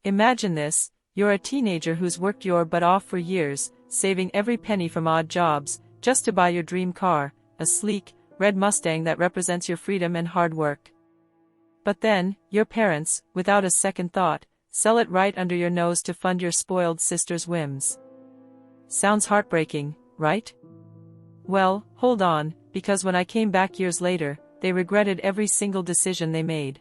Imagine this, you're a teenager who's worked your butt off for years, saving every penny from odd jobs, just to buy your dream car, a sleek, red Mustang that represents your freedom and hard work. But then, your parents, without a second thought, sell it right under your nose to fund your spoiled sister's whims. Sounds heartbreaking, right? Well, hold on, because when I came back years later, they regretted every single decision they made.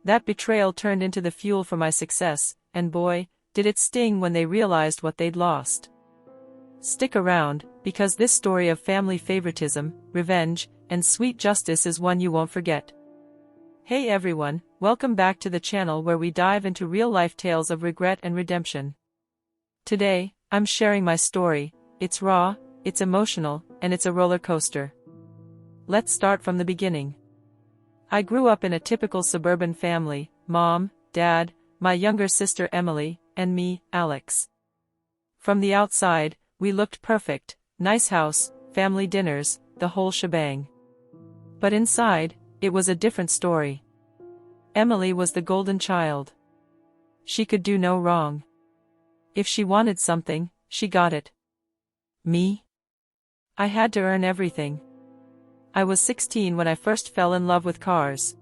That betrayal turned into the fuel for my success, and boy, did it sting when they realized what they'd lost. Stick around, because this story of family favoritism, revenge, and sweet justice is one you won't forget. Hey everyone, welcome back to the channel where we dive into real-life tales of regret and redemption. Today, I'm sharing my story. It's raw, it's emotional, and it's a roller coaster. Let's start from the beginning. I grew up in a typical suburban family: mom, dad, my younger sister Emily, and me, Alex. From the outside, we looked perfect: nice house, family dinners, the whole shebang. But inside, it was a different story. Emily was the golden child. She could do no wrong. If she wanted something, she got it. Me? I had to earn everything. I was 16 when I first fell in love with cars.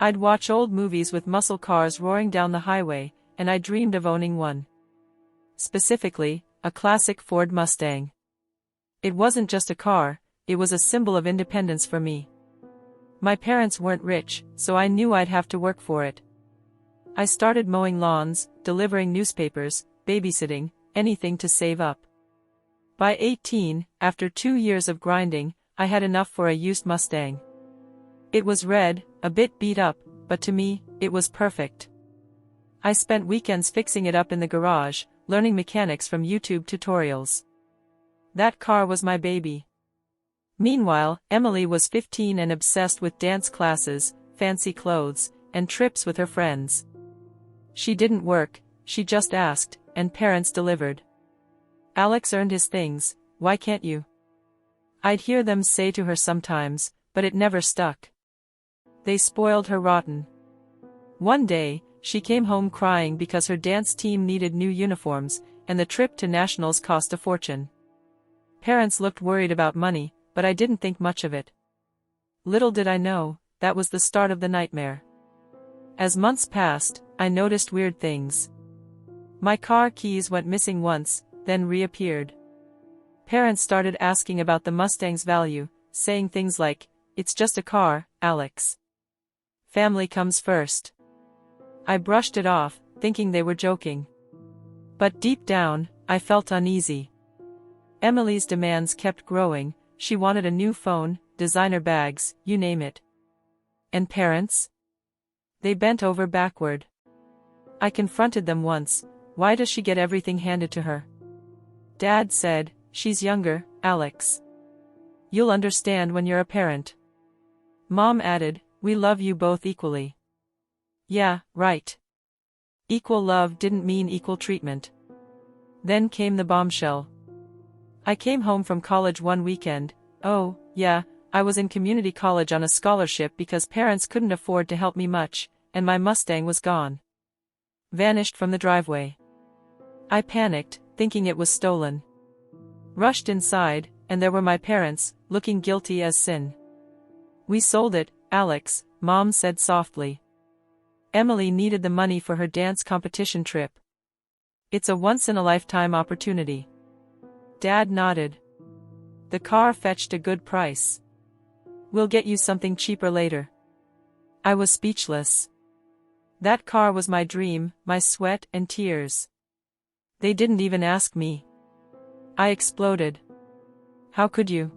I'd watch old movies with muscle cars roaring down the highway, and I dreamed of owning one. Specifically, a classic Ford Mustang. It wasn't just a car, it was a symbol of independence for me. My parents weren't rich, so I knew I'd have to work for it. I started mowing lawns, delivering newspapers, babysitting, anything to save up. By 18, after 2 years of grinding, I had enough for a used Mustang. It was red, a bit beat up, but to me, it was perfect. I spent weekends fixing it up in the garage, learning mechanics from YouTube tutorials. That car was my baby. Meanwhile, Emily was 15 and obsessed with dance classes, fancy clothes, and trips with her friends. She didn't work, she just asked, and parents delivered. Alex earned his things, why can't you? I'd hear them say to her sometimes, but it never stuck. They spoiled her rotten. One day, she came home crying because her dance team needed new uniforms, and the trip to nationals cost a fortune. Parents looked worried about money, but I didn't think much of it. Little did I know, that was the start of the nightmare. As months passed, I noticed weird things. My car keys went missing once, then reappeared. Parents started asking about the Mustang's value, saying things like, "It's just a car, Alex. Family comes first." I brushed it off, thinking they were joking. But deep down, I felt uneasy. Emily's demands kept growing. She wanted a new phone, designer bags, you name it. And parents? They bent over backward. I confronted them once. Why does she get everything handed to her? Dad said, "She's younger, Alex. You'll understand when you're a parent." Mom added, "We love you both equally." Yeah, right. Equal love didn't mean equal treatment. Then came the bombshell. I came home from college one weekend. Oh, yeah, I was in community college on a scholarship because parents couldn't afford to help me much, and my Mustang was gone. Vanished from the driveway. I panicked, thinking it was stolen. Rushed inside, and there were my parents, looking guilty as sin. "We sold it, Alex," Mom said softly. "Emily needed the money for her dance competition trip. It's a once-in-a-lifetime opportunity." Dad nodded. "The car fetched a good price. We'll get you something cheaper later." I was speechless. That car was my dream, my sweat and tears. They didn't even ask me. I exploded. "How could you?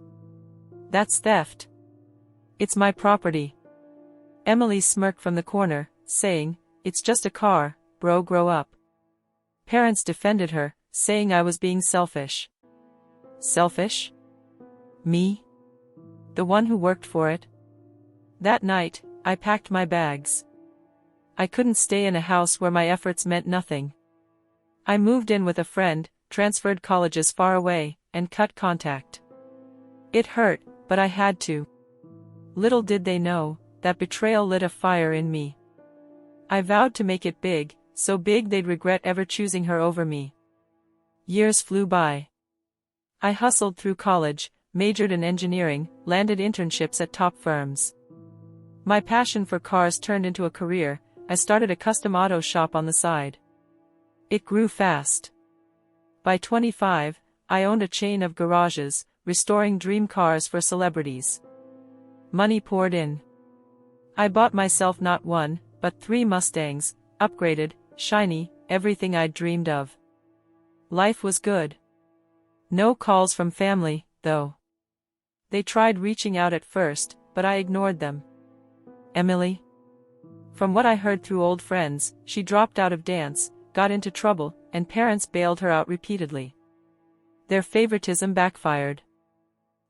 That's theft. It's my property." Emily smirked from the corner, saying, "It's just a car, bro, grow up." Parents defended her, saying I was being selfish. Selfish? Me? The one who worked for it? That night, I packed my bags. I couldn't stay in a house where my efforts meant nothing. I moved in with a friend, transferred colleges far away, and cut contact. It hurt, but I had to. Little did they know, that betrayal lit a fire in me. I vowed to make it big, so big they'd regret ever choosing her over me. Years flew by. I hustled through college, majored in engineering, landed internships at top firms. My passion for cars turned into a career. I started a custom auto shop on the side. It grew fast. By 25, I owned a chain of garages, restoring dream cars for celebrities. Money poured in. I bought myself not one, but 3 Mustangs, upgraded, shiny, everything I'd dreamed of. Life was good. No calls from family, though. They tried reaching out at first, but I ignored them. Emily? From what I heard through old friends, she dropped out of dance, got into trouble, and parents bailed her out repeatedly. Their favoritism backfired.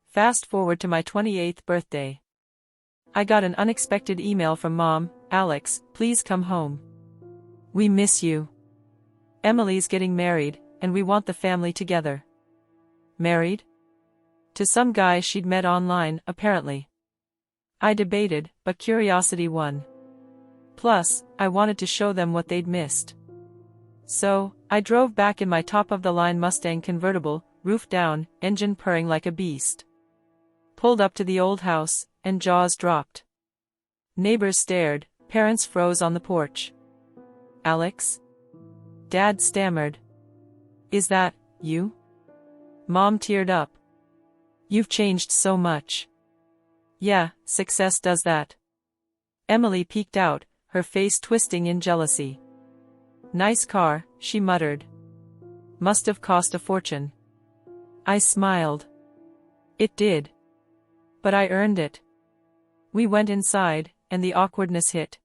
Fast forward to my 28th birthday. I got an unexpected email from Mom. "Alex, please come home. We miss you. Emily's getting married, and we want the family together." Married? To some guy she'd met online, apparently. I debated, but curiosity won. Plus, I wanted to show them what they'd missed. So, I drove back in my top-of-the-line Mustang convertible, roof down, engine purring like a beast. Pulled up to the old house, and jaws dropped. Neighbors stared, parents froze on the porch. "Alex?" Dad stammered. "Is that you?" Mom teared up. "You've changed so much." "Yeah, success does that." Emily peeked out, her face twisting in jealousy. "Nice car," she muttered. "Must have cost a fortune." I smiled. It did. But I earned it. We went inside, and the awkwardness hit.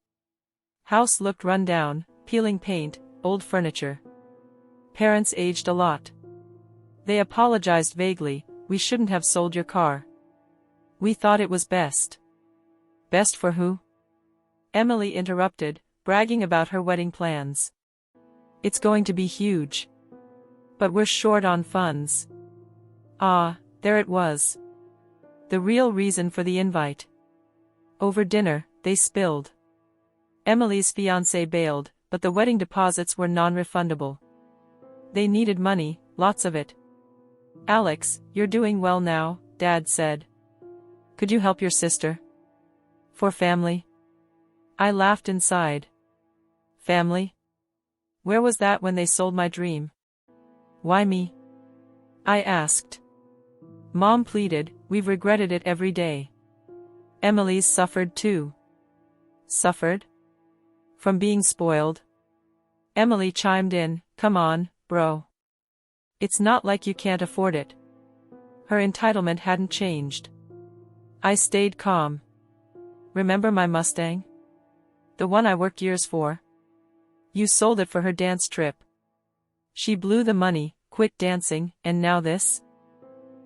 House looked run down, peeling paint, old furniture. Parents aged a lot. They apologized vaguely. "We shouldn't have sold your car. We thought it was best." "Best for who?" Emily interrupted, bragging about her wedding plans. "It's going to be huge. But we're short on funds." Ah, there it was. The real reason for the invite. Over dinner, they spilled. Emily's fiancé bailed, but the wedding deposits were non-refundable. They needed money, lots of it. "Alex, you're doing well now," Dad said. "Could you help your sister?" "For family?" I laughed inside. Family? Where was that when they sold my dream? "Why me?" I asked. Mom pleaded, "We've regretted it every day." Emily's suffered too. Suffered? From being spoiled? Emily chimed in, "Come on, bro. It's not like you can't afford it." Her entitlement hadn't changed. I stayed calm. "Remember my Mustang? The one I worked years for? You sold it for her dance trip. She blew the money, quit dancing, and now this?"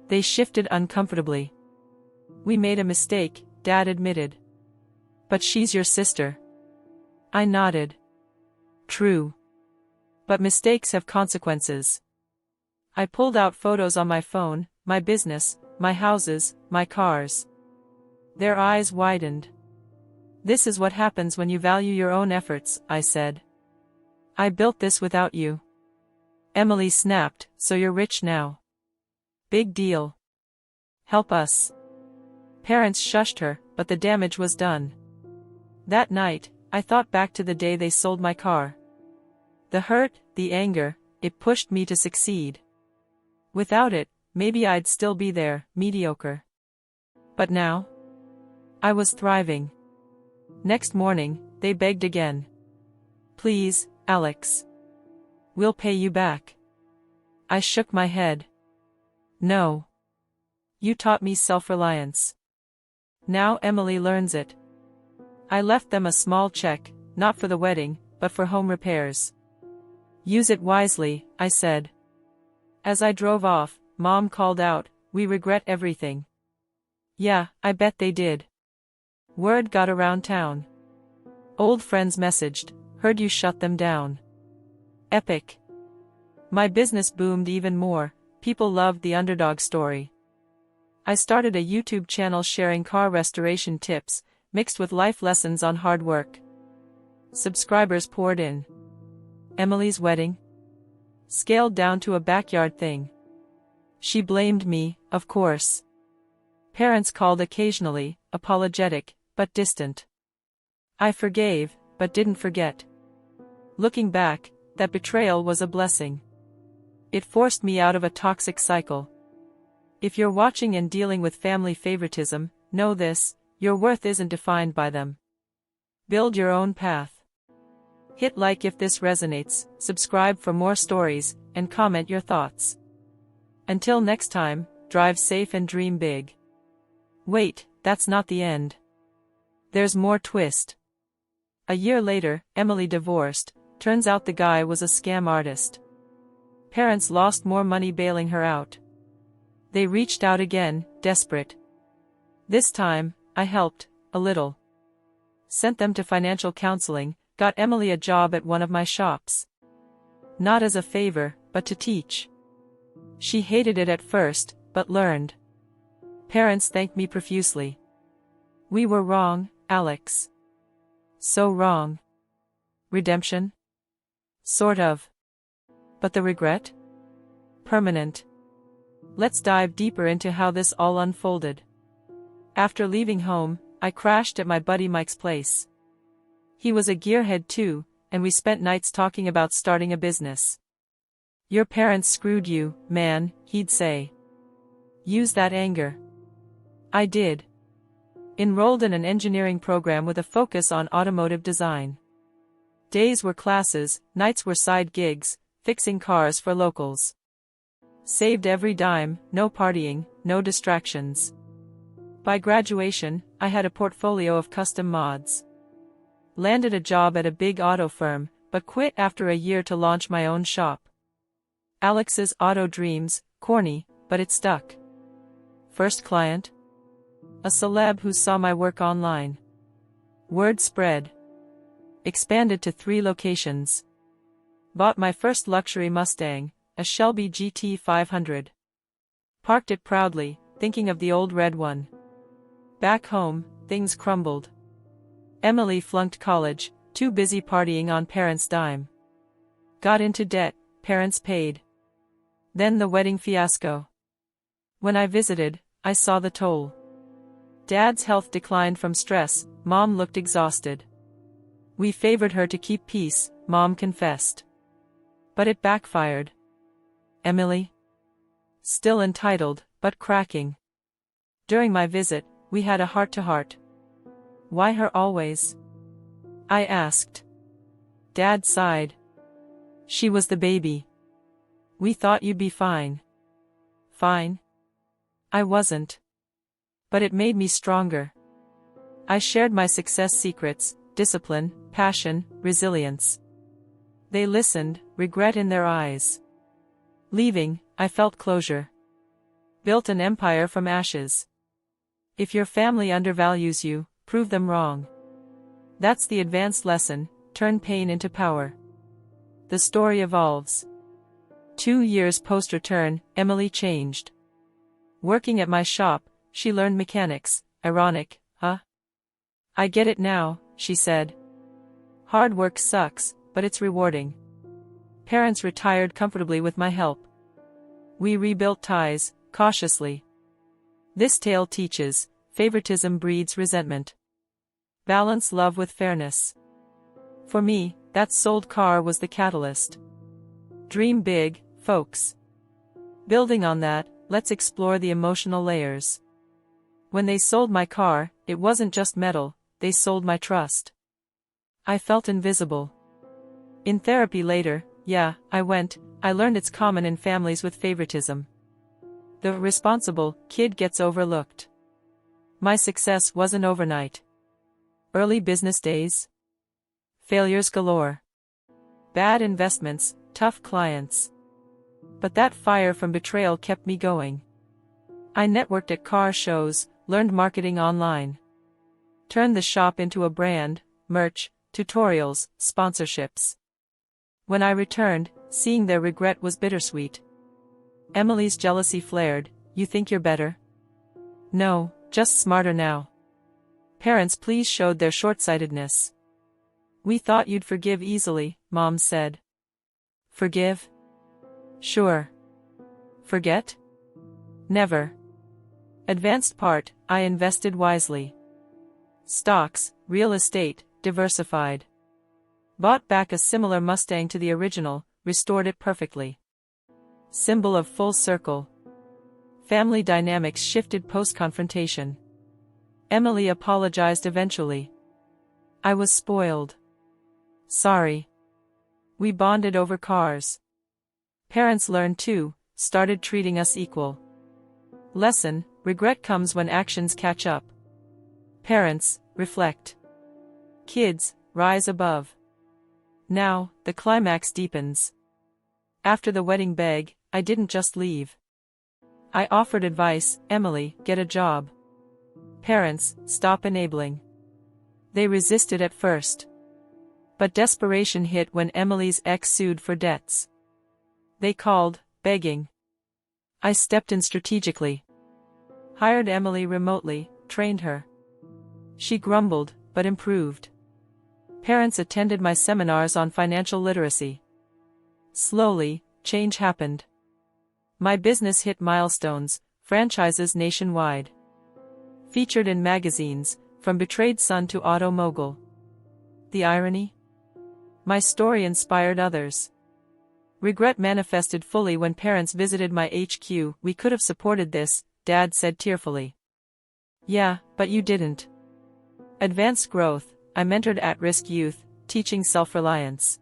They shifted uncomfortably. "We made a mistake," Dad admitted. "But she's your sister." I nodded. "True. But mistakes have consequences." I pulled out photos on my phone, my business, my houses, my cars. Their eyes widened. "This is what happens when you value your own efforts," I said. "I built this without you." Emily snapped, "So you're rich now?" "Big deal. Help us." Parents shushed her, but the damage was done. That night, I thought back to the day they sold my car. The hurt, the anger, it pushed me to succeed. Without it, maybe I'd still be there, mediocre. But now? I was thriving. Next morning, they begged again. "Please, Alex. We'll pay you back." I shook my head. "No. You taught me self-reliance. Now Emily learns it." I left them a small check, not for the wedding, but for home repairs. "Use it wisely," I said. As I drove off, Mom called out, "We regret everything." Yeah, I bet they did. Word got around town. Old friends messaged, "Heard you shut them down." Epic. My business boomed even more. People loved the underdog story. I started a YouTube channel sharing car restoration tips, mixed with life lessons on hard work. Subscribers poured in. Emily's wedding? Scaled down to a backyard thing. She blamed me, of course. Parents called occasionally, apologetic, but distant. I forgave, but didn't forget. Looking back, that betrayal was a blessing. It forced me out of a toxic cycle. If you're watching and dealing with family favoritism, know this: your worth isn't defined by them. Build your own path. Hit like if this resonates, subscribe for more stories, and comment your thoughts. Until next time, drive safe and dream big. Wait, that's not the end. There's more twist. A year later, Emily divorced. Turns out the guy was a scam artist. Parents lost more money bailing her out. They reached out again, desperate. This time, I helped, a little. Sent them to financial counseling, got Emily a job at one of my shops. Not as a favor, but to teach. She hated it at first, but learned. Parents thanked me profusely. We were wrong, Alex. So wrong. Redemption? Sort of. But the regret? Permanent. Let's dive deeper into how this all unfolded. After leaving home, I crashed at my buddy Mike's place. He was a gearhead too, and we spent nights talking about starting a business. Your parents screwed you, man, he'd say. Use that anger. I did. Enrolled in an engineering program with a focus on automotive design. Days were classes, nights were side gigs, fixing cars for locals. Saved every dime, no partying, no distractions. By graduation, I had a portfolio of custom mods. Landed a job at a big auto firm, but quit after a year to launch my own shop. Alex's auto dreams, corny, but it stuck. First client? A celeb who saw my work online. Word spread. Expanded to 3 locations. Bought my first luxury Mustang, a Shelby GT 500. Parked it proudly, thinking of the old red one. Back home, things crumbled. Emily flunked college, too busy partying on parents' dime. Got into debt, parents paid. Then the wedding fiasco. When I visited, I saw the toll. Dad's health declined from stress, Mom looked exhausted. We favored her to keep peace, Mom confessed. But it backfired. Emily? Still entitled, but cracking. During my visit, we had a heart-to-heart. Why her always? I asked. Dad sighed. She was the baby. We thought you'd be fine. Fine? I wasn't. But it made me stronger. I shared my success secrets, discipline, passion, resilience. They listened, regret in their eyes. Leaving, I felt closure. Built an empire from ashes. If your family undervalues you, prove them wrong. That's the advanced lesson: turn pain into power. The story evolves. 2 years post-return, Emily changed. Working at my shop, she learned mechanics. Ironic, huh? I get it now, she said. Hard work sucks, but it's rewarding. Parents retired comfortably with my help. We rebuilt ties, cautiously. This tale teaches: favoritism breeds resentment. Balance love with fairness. For me, that sold car was the catalyst. Dream big, folks. Building on that, let's explore the emotional layers. When they sold my car, it wasn't just metal, they sold my trust. I felt invisible. In therapy later, I learned it's common in families with favoritism. The responsible kid gets overlooked. My success wasn't overnight. Early business days. Failures galore. Bad investments, tough clients. But that fire from betrayal kept me going. I networked at car shows, learned marketing online. Turned the shop into a brand: merch, tutorials, sponsorships. When I returned, seeing their regret was bittersweet. Emily's jealousy flared. You think you're better? No, just smarter now. Parents please showed their short-sightedness. We thought you'd forgive easily, Mom said. Forgive? Sure. Forget? Never. Advanced part, I invested wisely. Stocks, real estate, diversified. Bought back a similar Mustang to the original, restored it perfectly. Symbol of full circle. Family dynamics shifted post-confrontation. Emily apologized eventually. I was spoiled. Sorry. We bonded over cars. Parents learned too, started treating us equal. Lesson, regret comes when actions catch up. Parents, reflect. Kids, rise above. Now, the climax deepens. After the wedding bag, I didn't just leave. I offered advice, Emily, get a job. Parents, stop enabling. They resisted at first. But desperation hit when Emily's ex sued for debts. They called, begging. I stepped in strategically. Hired Emily remotely, trained her. She grumbled, but improved. Parents attended my seminars on financial literacy. Slowly, change happened. My business hit milestones, franchises nationwide. Featured in magazines, from betrayed son to auto mogul. The irony? My story inspired others. Regret manifested fully when parents visited my HQ. We could have supported this, Dad said tearfully. Yeah, but you didn't. Advanced growth, I mentored at-risk youth, teaching self-reliance.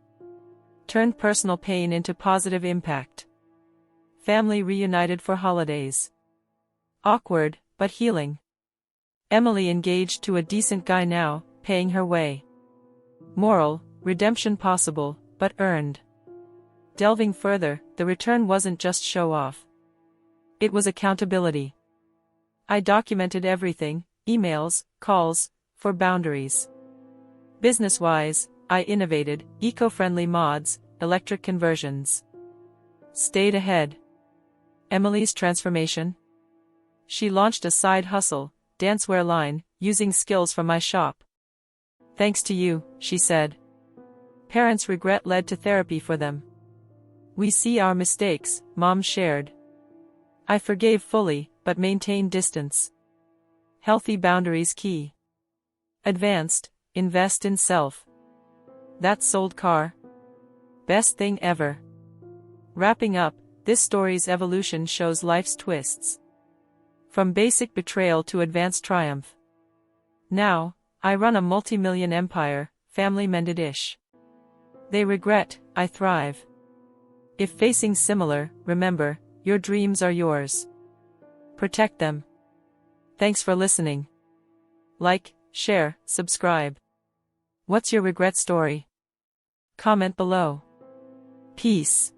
Turned personal pain into positive impact. Family reunited for holidays. Awkward, but healing. Emily engaged to a decent guy now, paying her way. Moral, redemption possible, but earned. Delving further, the return wasn't just show-off. It was accountability. I documented everything, emails, calls, for boundaries. Business-wise, I innovated, eco-friendly mods, electric conversions. Stayed ahead. Emily's transformation? She launched a side hustle, dancewear line, using skills from my shop. Thanks to you, she said. Parents' regret led to therapy for them. We see our mistakes, Mom shared. I forgave fully, but maintained distance. Healthy boundaries key. Advanced, invest in self. That sold car? Best thing ever. Wrapping up, this story's evolution shows life's twists. From basic betrayal to advanced triumph. Now, I run a multi-million empire, family mended-ish. They regret, I thrive. If facing similar, remember, your dreams are yours. Protect them. Thanks for listening. Like, share, subscribe. What's your regret story? Comment below. Peace.